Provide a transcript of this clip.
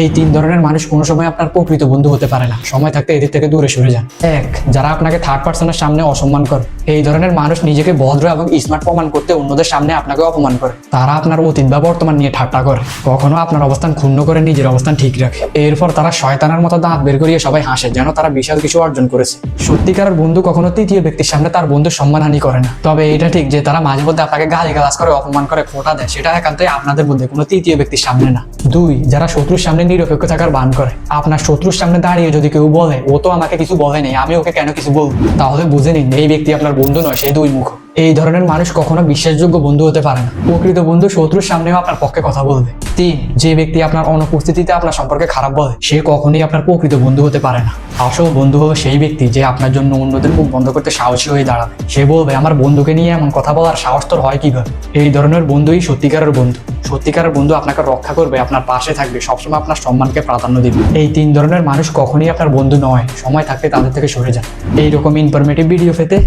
এই তিন ধরনের মানুষ কোনো সময় আপনার প্রকৃত বন্ধু হতে পারে না। সময় থাকতে এদের থেকে দূরে সরে যান। এক, যারা আপনাকে থার্ড পার্সনের সামনে অসম্মান করে। এই ধরনের মানুষ নিজেকে ভদ্র এবং স্মার্ট প্রমাণ করতে অন্যদের সামনে আপনাকে অপমান করে। তারা আপনার অতীত বা বর্তমান নিয়ে ঠাট্টা করে, কখনো আপনার অবস্থান ক্ষুণ্ণ করে নিজের অবস্থান ঠিক রাখে। এরপর তারা শয়তানের মতো দাঁত বের করিয়ে সবাই হাসে, যেন তারা বিশাল কিছু অর্জন করেছে। সত্যিকারের বন্ধু কখনো তৃতীয় ব্যক্তির সামনে তার বন্ধুর সম্মানহানি করে না। তবে এটা ঠিক যে তারা মাঝে মধ্যে আপনাকে গালিগালাজ করে, অপমান করে, খোঁটা দেয়, সেটা একান্তই আপনাদের মধ্যে, কোনো তৃতীয় ব্যক্তির সামনে না। দুই, যারা শত্রুর সামনে নিরপেক্ষ থাকার ভান করে। আপনার শত্রুর সামনে দাঁড়িয়ে যদি কেউ বলে ও তো আমাকে কিছু বলেনি, আমি ওকে কেন কিছু বলবো, তাহলে বুঝে নিন এই ব্যক্তি আপনার বন্ধু নয়, সে দুই মুখ। এই ধরনের মানুষ কখনো বিশ্বাসযোগ্য বন্ধু হতে পারে না। প্রকৃত বন্ধু শত্রুর সামনেও আপনার পক্ষে কথা বলবে। তিন, যে ব্যক্তি আপনার অনুপস্থিতিতে আপনার সম্পর্কে খারাপ বলে, সে কখনোই আপনার প্রকৃত বন্ধু হতে পারে না। আসল বন্ধু হলো সেই ব্যক্তি যে আপনার জন্য অন্যদের মুখ বন্ধ করতে সাহসী হয়ে দাঁড়াবে। সে বলবে, আমার বন্ধুকে নিয়ে এমন কথা বলার সাহস তোর হয় কিভাবে। এই ধরনের বন্ধুই সত্যিকারের বন্ধু। সত্যিকারের বন্ধু আপনাকে রক্ষা করবে, আপনার পাশে থাকবে, সবসময় আপনার সম্মানকে প্রাধান্য দিবে। এই তিন ধরনের মানুষ কখনোই আপনার বন্ধু নয়। সময় থাকতে তাদের থেকে সরে যান। এইরকম ইনফরমেটিভ ভিডিও পেতে